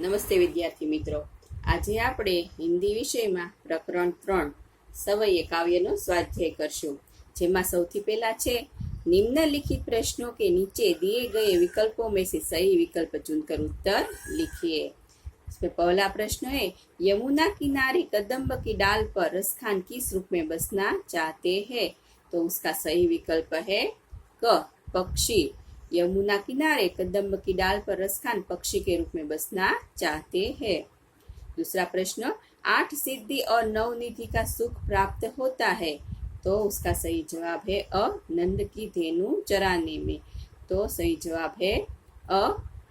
નમસ્તે વિદ્યાર્થી મિત્રો, આજે આપણે હિન્દી વિષયમાં પ્રકરણ 3 સવયે કાવ્યનો સ્વાધ્યાય કરશું, જેમાં સૌથી પહેલા છે निम्नलिखित प्रश्नों के नीचे दिए गए विकल्पों में से सही विकल्प चुनकर उत्तर लिखिए। इसमें पहला प्रश्न है, यमुना किनारे कदम्ब की डाल पर रसखान किस रूप में बसना चाहते हैं? तो उसका सही विकल्प है क पक्षी। यमुना किनारे कदम्ब की डाल पर रसखान पक्षी के रूप में बसना चाहते हैं। दूसरा प्रश्न, 8 सिद्धि और 9 निधि का सुख प्राप्त होता है, तो उसका सही जवाब है अ नंद की धेनु चराने में। तो सही जवाब है अ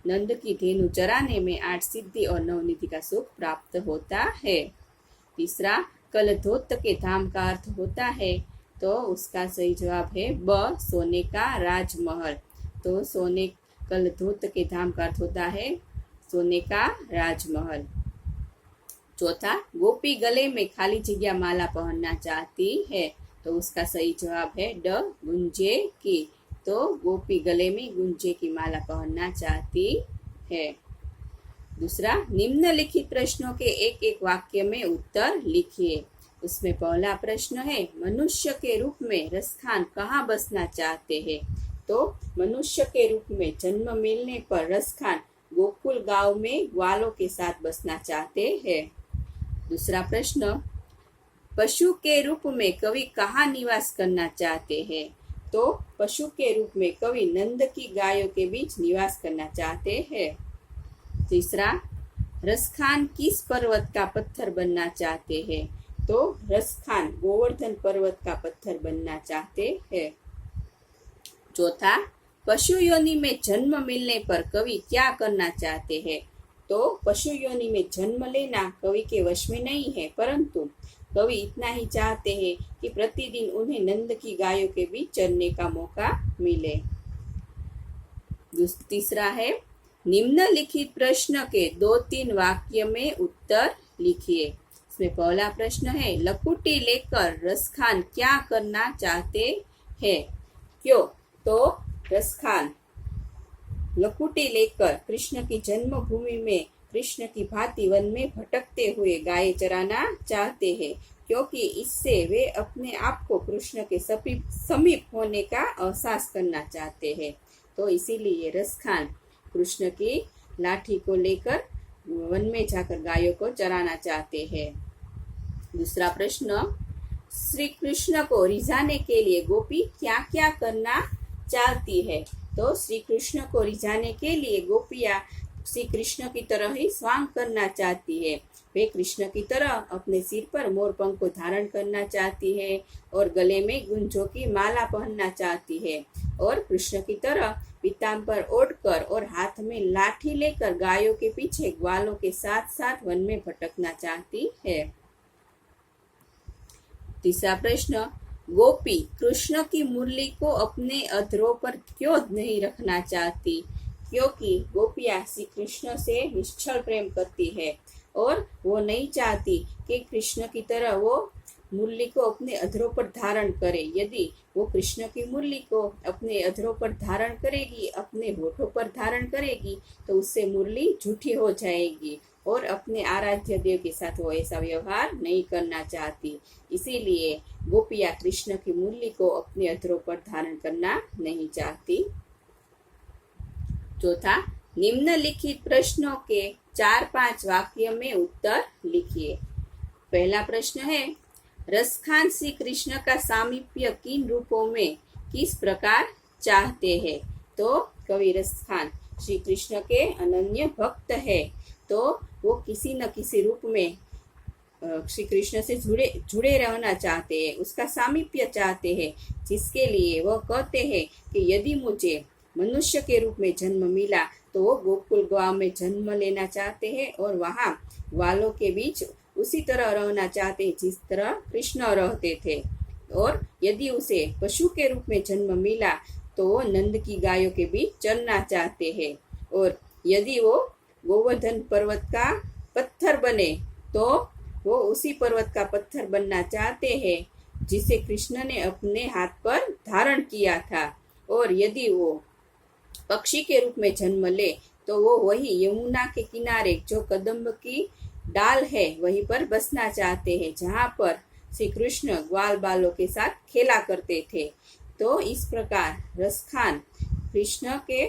नंद की धेनु चराने में 8 सिद्धि और 9 निधि का सुख प्राप्त होता है। तीसरा, कल धोत के धाम का अर्थ होता है, तो उसका सही जवाब है ब सोने का राजमहल। तो सोने कल धोत के धाम का अर्थ होता है सोने का राजमहल। चौथा, गोपी गले में खाली जगह माला पहनना चाहती है, तो उसका सही जवाब है ड गुंजे की। तो गोपी गले में गुंजे की माला पहनना चाहती है। दूसरा, निम्नलिखित प्रश्नों के एक एक वाक्य में उत्तर लिखिए। उसमें पहला प्रश्न है, मनुष्य के रूप में रसखान कहाँ बसना चाहते हैं? तो मनुष्य के रूप में जन्म मिलने पर रसखान गोकुल गांव में ग्वालों के साथ बसना चाहते हैं। दूसरा प्रश्न, पशु के रूप में कवि कहाँ निवास करना चाहते हैं? तो पशु के रूप में कवि नंद की गायों के बीच निवास करना चाहते हैं। तीसरा, रसखान किस पर्वत का पत्थर बनना चाहते हैं? तो रसखान गोवर्धन पर्वत का पत्थर बनना चाहते हैं। चौथा, पशु योनि में जन्म मिलने पर कवि क्या करना चाहते हैं? तो पशु योनि में जन्म लेना कवि के वश में नहीं है, परंतु कवि इतना ही चाहते हैं कि प्रतिदिन उन्हें नंद की गायों के बीच चरने का मौका मिले। तीसरा है, निम्नलिखित प्रश्न के 2-3 वाक्य में उत्तर लिखिए। इसमें पहला प्रश्न है, लकुटी लेकर रसखान क्या करना चाहते हैं? क्यों? तो रसखान लकुटी लेकर कृष्ण की जन्मभूमि में कृष्ण की भांति वन में भटकते हुए गाय चराना चाहते हैं, क्योंकि इससे वे अपने आप को कृष्ण के समीप होने का एहसास करना चाहते हैं। तो इसीलिए रसखान कृष्ण की लाठी को लेकर वन में जाकर गायों को चराना चाहते हैं। दूसरा प्रश्न, श्री कृष्ण को रिझाने के लिए गोपी क्या क्या करना चाहती है? तो श्री कृष्ण को रिझाने के लिए गोपियाँ श्री कृष्ण की तरह ही स्वांग करना चाहती है। वे कृष्ण की तरह अपने सिर पर मोरपंख को धारण करना चाहती है और गले में गुंजों की माला पहनना चाहती है, और कृष्ण की तरह पीताम्बर ओढ़कर और हाथ में लाठी लेकर गायों के पीछे ग्वालों के साथ साथ वन में भटकना चाहती है। तीसरा प्रश्न, गोपी कृष्ण की मुरली को अपने अधरों पर क्यों नहीं रखना चाहती? क्योंकि गोपियाँ श्री कृष्ण से निश्चल प्रेम करती है और वो नहीं चाहती कि कृष्ण की तरह वो मुरली को अपने अधरों पर धारण करे। यदि वो कृष्ण की मुरली को अपने अधरों पर धारण करेगी, अपने होठों पर धारण करेगी, तो उससे मुरली झूठी हो जाएगी और अपने आराध्य देव के साथ वो ऐसा व्यवहार नहीं करना चाहती। इसीलिए गोपियाँ कृष्ण की मुरली को अपने अधरों पर धारण करना नहीं चाहती। चौथा, निम्नलिखित प्रश्नों के 4-5 वाक्य में उत्तर लिखिए। पहला प्रश्न है, रसखान श्री कृष्ण का सामीप्य किन रूपों में किस प्रकार चाहते हैं? तो कवि रसखान श्री कृष्ण के अनन्य भक्त है, तो वो किसी न किसी रूप में श्री कृष्ण से जुड़े रहना चाहते हैं, उसका सामीप्य चाहते हैं, जिसके लिए वह कहते हैं कि यदि मुझे मनुष्य के रूप में जन्म मिला तो वो गोकुल गांव में जन्म लेना चाहते हैं और वहाँ ग्वालों के बीच उसी तरह रहना चाहते हैं जिस तरह कृष्ण रहते थे, और यदि उसे पशु के रूप में जन्म मिला तो वो नंद की गायों के बीच चरना चाहते हैं, और यदि वो गोवर्धन पर्वत का पत्थर बने तो वो उसी पर्वत का पत्थर बनना चाहते हैं जिसे कृष्ण ने अपने हाथ पर धारण किया था, और यदि वो पक्षी के रूप में जन्म ले तो वो वही यमुना के किनारे जो कदम्ब की डाल है वहीं पर बसना चाहते हैं, जहाँ पर श्री कृष्ण ग्वाल बालों के साथ खेला करते थे। तो इस प्रकार रसखान कृष्ण के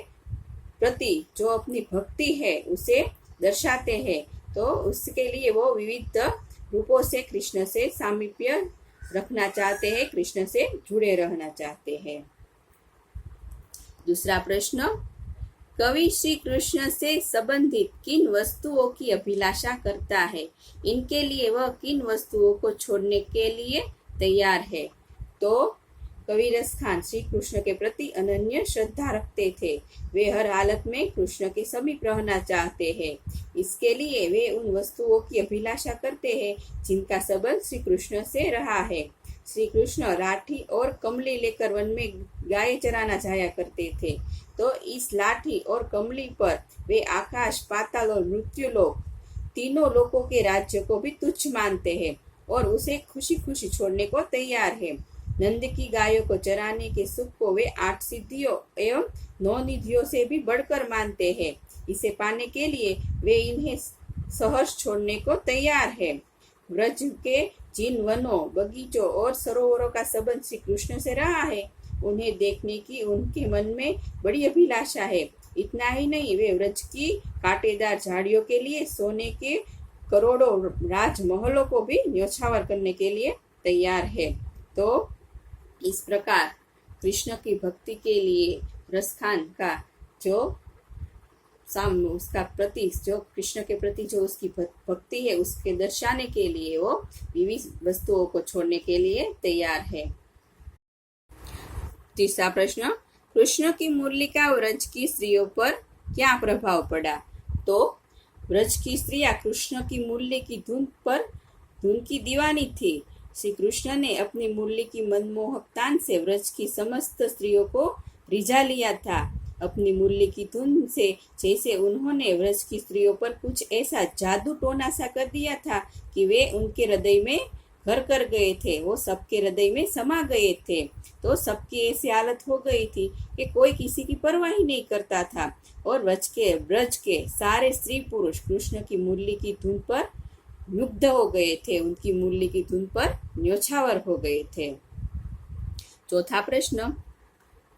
प्रति जो अपनी भक्ति है उसे दर्शाते हैं। तो उसके लिए वो विविध रूपों से कृष्ण से सामीप्य रखना चाहते हैं, कृष्ण से जुड़े रहना चाहते हैं। दूसरा प्रश्न, कवि श्री कृष्ण से संबंधित किन वस्तुओं की अभिलाषा करता है? इनके लिए वह किन वस्तुओं को छोड़ने के लिए तैयार है? तो कवि रसखान श्री कृष्ण के प्रति अनन्य श्रद्धा रखते थे। वे हर हालत में कृष्ण के समीप रहना चाहते हैं। इसके लिए वे उन वस्तुओं की अभिलाषा करते हैं जिनका संबंध श्री कृष्ण से रहा है। श्री कृष्ण लाठी और कमली लेकर वन में गाय चराना जाया करते थे। तो इस लाठी और कमली पर वे आकाश, पाताल और मृत्युलोक तीनों लोकों के राज्य को भी तुच्छ मानते हैं और उसे खुशी खुशी छोड़ने को तैयार है। नंद की गायों को चराने के सुख को वे 8 सिद्धियों एवं 9 निधियों से भी बढ़कर मानते हैं। इसे पाने के लिए वे इन्हें सहर्ष छोड़ने को तैयार है। व्रज के जिन वनों, बगीचों और सरोवरों का संबंध श्री कृष्ण से रहा है, उन्हें देखने की उनके मन में बड़ी अभिलाषा है। इतना ही नहीं, वे व्रज की कांटेदार झाड़ियों के लिए सोने के करोड़ों राजमहलों को भी न्योछावर करने के लिए तैयार है। तो इस प्रकार कृष्ण की भक्ति के लिए रसखान का जो उसका प्रति, जो कृष्ण के प्रति जो उसकी भक्ति है, उसके दर्शाने के लिए वो विविध वस्तुओं को छोड़ने के लिए तैयार है। तीसरा प्रश्न, कृष्ण की मुरलिका व्रज की स्त्रियों पर क्या प्रभाव पड़ा? तो व्रज की स्त्रियां कृष्ण की मुरली की धुन की दीवानी थी। श्री कृष्ण ने अपनी मुरली की मनमोहक तान से व्रज की समस्त स्त्रियों को रिझा लिया था। अपनी मुरली की धुन से जैसे उन्होंने व्रज की स्त्रियों पर कुछ ऐसा जादू टोना सा कर दिया था कि वे उनके हृदय में घर कर गए थे, वो सबके हृदय में समा गए थे। तो सबकी ऐसी हालत हो गई थी कि कोई किसी की परवाह ही नहीं करता था और ब्रज के सारे स्त्री पुरुष कृष्ण की मुरली की धुन पर मुग्ध हो गए थे, उनकी मुरली की धुन पर न्योछावर हो गए थे। चौथा प्रश्न,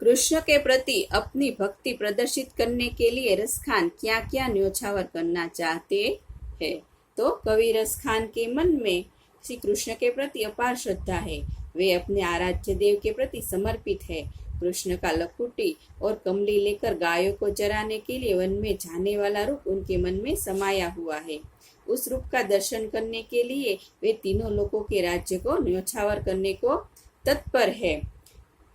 कृष्ण के प्रति अपनी भक्ति प्रदर्शित करने के लिए रसखान क्या क्या न्योछावर करना चाहते हैं? तो कवि रसखान के मन में श्री कृष्ण के प्रति अपार श्रद्धा है। वे अपने आराध्य देव के प्रति समर्पित है। कृष्ण का लखुटी और कमली लेकर गायों को चराने के लिए वन में जाने वाला रूप उनके मन में समाया हुआ है। उस रूप का दर्शन करने के लिए वे तीनों लोकों के राज्य को न्योछावर करने को तत्पर है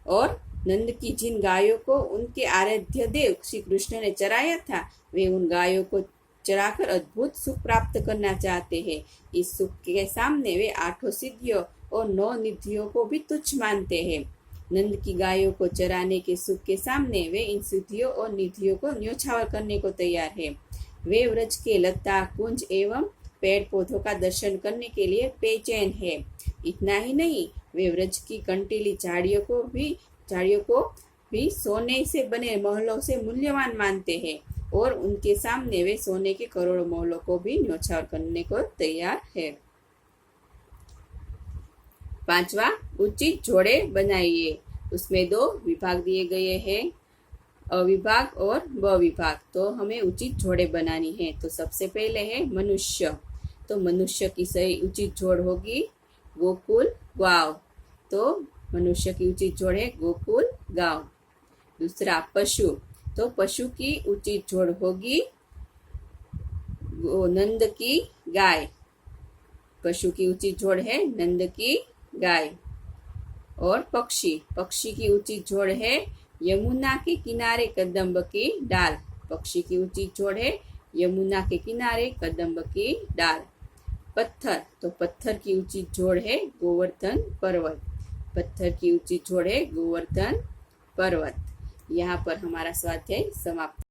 और नंद की जिन गायों को उनके आराध्य देव श्री कृष्ण ने चराया था, वे उन गायों को चराकर अद्भुत सुख प्राप्त करना चाहते हैं। इस सुख के सामने वे 8 सिद्धियों और 9 निधियों को भी तुच्छ मानते हैं। नंद की गायों को चराने के सुख के सामने वे इन सिद्धियों और निधियों को न्योछावर करने को तैयार है। वे व्रज के लता, कुंज एवं पेड़ पौधों का दर्शन करने के लिए बेचैन है। इतना ही नहीं, वे व्रज की कंटीली झाड़ियों को भी सोने से बने महलों से मूल्यवान मानते हैं और उनके सामने वे सोने के करोड़ों महलों को भी न्योछावर करने को तैयार है। 5वां, उचित जोड़े बनाइए। उसमें 2 विभाग दिए गए हैं, अविभाग और ब विभाग। तो हमें उचित जोड़े बनानी है। तो सबसे पहले है मनुष्य। तो मनुष्य की सही उचित जोड़ होगी गोकुल गांव। तो मनुष्य की उचित जोड़ है गोकुल गांव। दूसरा पशु। तो पशु की उचित जोड़ होगी नंद की गाय। पशु की उचित जोड़ है नंद की गाय। और पक्षी की उचित जोड़ है यमुना के किनारे कदम्ब की डाल। पक्षी की उचित जोड़ है यमुना के किनारे कदम्ब की डाल। पत्थर। तो पत्थर की उचित जोड़ है गोवर्धन पर्वत। पत्थर की उचित जोड़ है गोवर्धन पर्वत। यहाँ पर हमारा स्वाध्याय समाप्त।